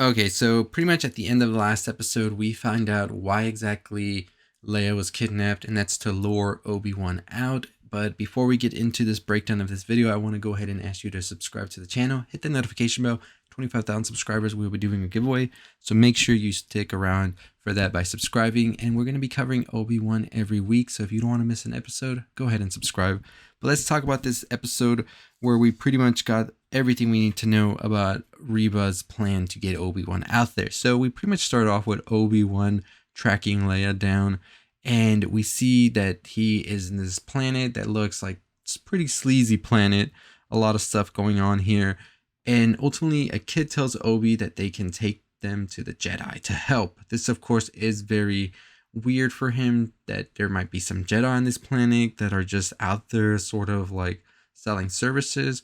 Okay, so pretty much at the end of the last episode, we find out why exactly Leia was kidnapped, and that's to lure Obi-Wan out. But before we get into this breakdown of this video, I want to go ahead and ask you to subscribe to the channel, hit the notification bell. 25,000 subscribers, we will be doing a giveaway. So make sure you stick around for that by subscribing. And we're going to be covering Obi-Wan every week. So if you don't want to miss an episode, go ahead and subscribe. But let's talk about this episode where we pretty much got everything we need to know about Reva's plan to get Obi-Wan out there. So we pretty much start off with Obi-Wan tracking Leia down. And we see that he is in this planet that looks like it's a pretty sleazy planet. A lot of stuff going on here. And ultimately, a kid tells Obi that they can take them to the Jedi to help. This, of course, is very weird for him, that there might be some Jedi on this planet that are just out there sort of like selling services.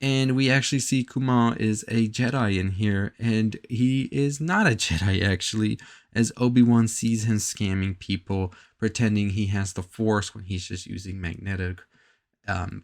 And we actually see Kuma is a Jedi in here, and he is not a Jedi actually, as Obi-Wan sees him scamming people, pretending he has the Force when he's just using magnetic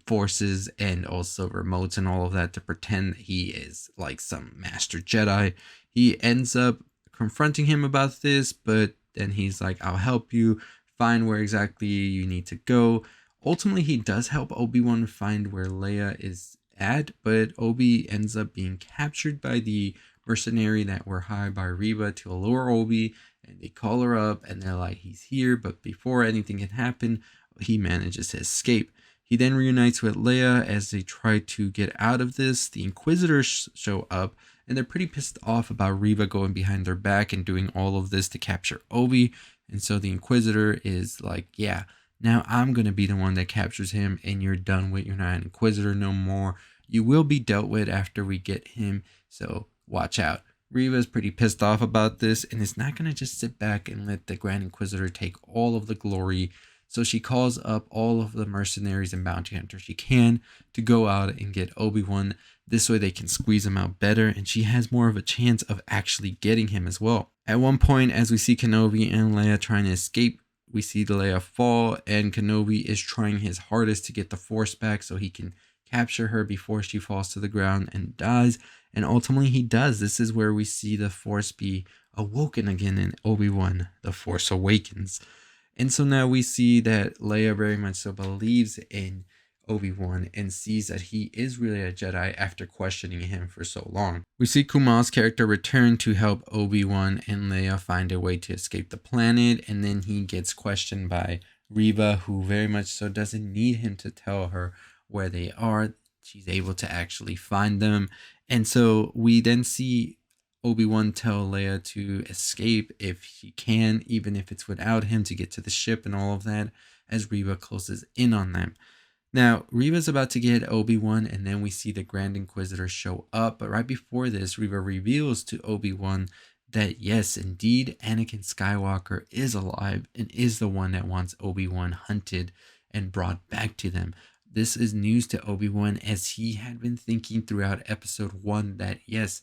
forces and also remotes and all of that to pretend that he is like some master Jedi. He ends up confronting him about this, but then he's like, I'll help you find where exactly you need to go. Ultimately, he does help Obi-Wan find where Leia is at, but Obi ends up being captured by the mercenary that were hired by Reva to lure Obi, and they call her up and they're like, he's here, but before anything can happen, he manages to escape. He then reunites with Leia as they try to get out of this. The Inquisitors show up, and they're pretty pissed off about Reva going behind their back and doing all of this to capture Obi. And so the Inquisitor is like, yeah, now I'm going to be the one that captures him, and you're done with. You're not an Inquisitor no more. You will be dealt with after we get him, so watch out. Reva's pretty pissed off about this, and is not going to just sit back and let the Grand Inquisitor take all of the glory. So she calls up all of the mercenaries and bounty hunters she can to go out and get Obi-Wan. This way they can squeeze him out better, and she has more of a chance of actually getting him as well. At one point, as we see Kenobi and Leia trying to escape, we see Leia fall, and Kenobi is trying his hardest to get the Force back so he can capture her before she falls to the ground and dies. And ultimately he does. This is where we see the Force be awoken again in Obi-Wan, The Force Awakens. And so now we see that Leia very much so believes in Obi-Wan and sees that he is really a Jedi after questioning him for so long. We see Kumail's character return to help Obi-Wan and Leia find a way to escape the planet, and then he gets questioned by Reva, who very much so doesn't need him to tell her where they are. She's able to actually find them. And so we then see Obi-Wan tell Leia to escape if she can, even if it's without him, to get to the ship and all of that, as Reva closes in on them. Now, Reva's about to get Obi-Wan, and then we see the Grand Inquisitor show up. But right before this, Reva reveals to Obi-Wan that yes, indeed, Anakin Skywalker is alive and is the one that wants Obi-Wan hunted and brought back to them. This is news to Obi-Wan, as he had been thinking throughout episode 1 that yes,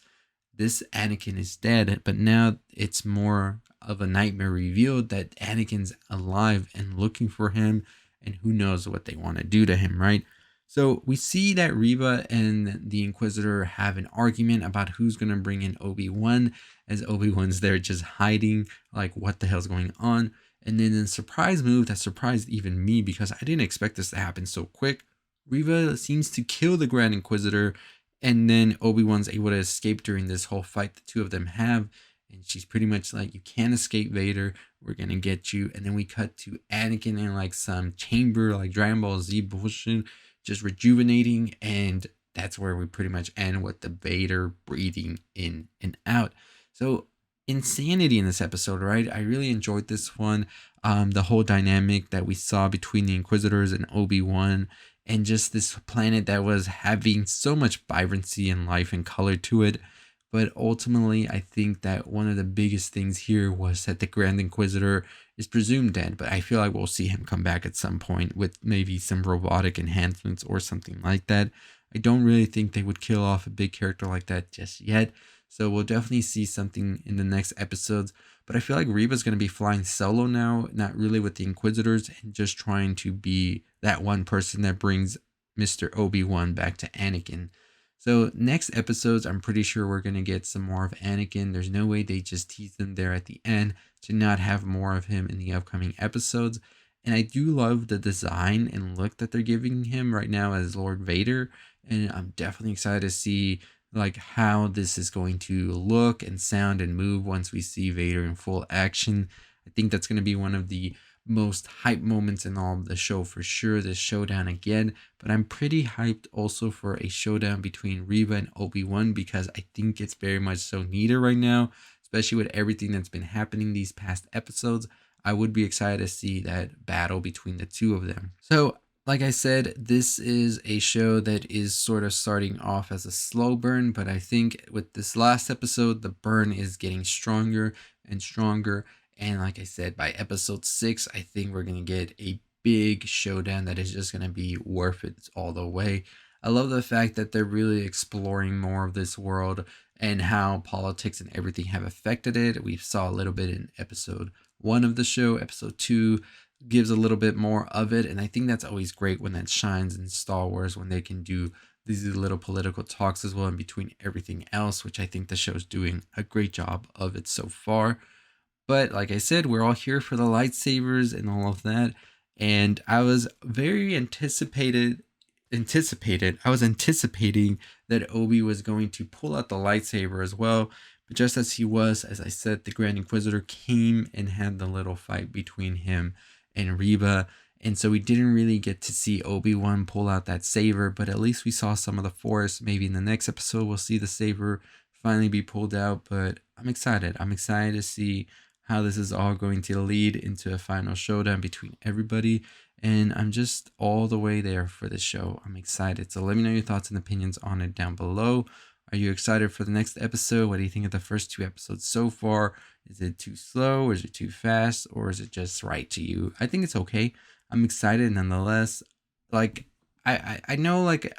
this Anakin is dead, but now it's more of a nightmare revealed that Anakin's alive and looking for him, and who knows what they want to do to him, right? So we see that Reva and the Inquisitor have an argument about who's going to bring in Obi-Wan, as Obi-Wan's there just hiding, like what the hell's going on. And then in a surprise move that surprised even me, because I didn't expect this to happen so quick, Reva seems to kill the Grand Inquisitor, and then Obi-Wan's able to escape during this whole fight the two of them have. And she's pretty much like, you can't escape, Vader. We're going to get you. And then we cut to Anakin in like some chamber, like Dragon Ball Z bullshit, just rejuvenating. And that's where we pretty much end with the Vader breathing in and out. So insanity in this episode, right? I really enjoyed this one. The whole dynamic that we saw between the Inquisitors and Obi-Wan, and just this planet that was having so much vibrancy and life and color to it. But ultimately, I think that one of the biggest things here was that the Grand Inquisitor is presumed dead, but I feel like we'll see him come back at some point with maybe some robotic enhancements or something like that. I don't really think they would kill off a big character like that just yet. So we'll definitely see something in the next episodes. But I feel like Reva's going to be flying solo now, not really with the Inquisitors, and just trying to be that one person that brings Mr. Obi-Wan back to Anakin. So next episodes, I'm pretty sure we're going to get some more of Anakin. There's no way they just tease them there at the end to not have more of him in the upcoming episodes. And I do love the design and look that they're giving him right now as Lord Vader. And I'm definitely excited to see like how this is going to look and sound and move once we see Vader in full action. I think that's going to be one of the most hype moments in all of the show for sure, this showdown again. But I'm pretty hyped also for a showdown between Reva and Obi-Wan, because I think it's very much so needed right now, especially with everything that's been happening these past episodes. I would be excited to see that battle between the two of them. So like I said, this is a show that is sort of starting off as a slow burn, but I think with this last episode, the burn is getting stronger and stronger. And like I said, by episode 6, I think we're going to get a big showdown that is just going to be worth it all the way. I love the fact that they're really exploring more of this world and how politics and everything have affected it. We saw a little bit in episode 1 of the show. Episode 2 gives a little bit more of it. And I think that's always great when that shines in Star Wars, when they can do these little political talks as well in between everything else, which I think the show's doing a great job of it so far. But like I said, we're all here for the lightsabers and all of that. And I was very anticipating that Obi was going to pull out the lightsaber as well. But just as he was, as I said, the Grand Inquisitor came and had the little fight between him and Reba. And so we didn't really get to see Obi-Wan pull out that saber, but at least we saw some of the Force. Maybe in the next episode, we'll see the saber finally be pulled out. But I'm excited. I'm excited to see how this is all going to lead into a final showdown between everybody. And I'm just all the way there for this show. I'm excited. So let me know your thoughts and opinions on it down below. Are you excited for the next episode? What do you think of the first 2 episodes so far? Is it too slow, or is it too fast, or is it just right to you? I think it's okay. I'm excited nonetheless. Like I know like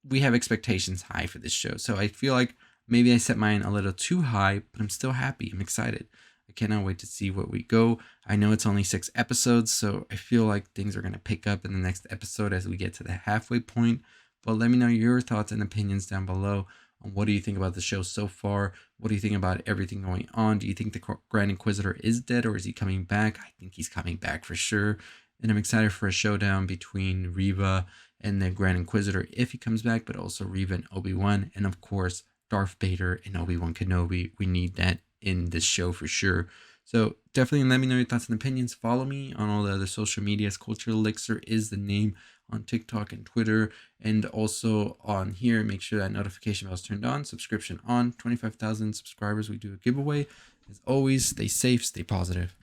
we have expectations high for this show. So I feel like maybe I set mine a little too high, but I'm still happy. I'm excited. I cannot wait to see where we go. I know it's only 6 episodes, so I feel like things are going to pick up in the next episode as we get to the halfway point. But let me know your thoughts and opinions down below on what do you think about the show so far? What do you think about everything going on? Do you think the Grand Inquisitor is dead, or is he coming back? I think he's coming back for sure. And I'm excited for a showdown between Reva and the Grand Inquisitor if he comes back, but also Reva and Obi-Wan. And of course, Darth Vader and Obi-Wan Kenobi. We need that in this show for sure. So definitely let me know your thoughts and opinions. Follow me on all the other social medias. Culture Elixir is the name on TikTok and Twitter, and also on here. Make sure that notification bell is turned on, subscription on. 25,000 subscribers, we do a giveaway. As always, stay safe, stay positive.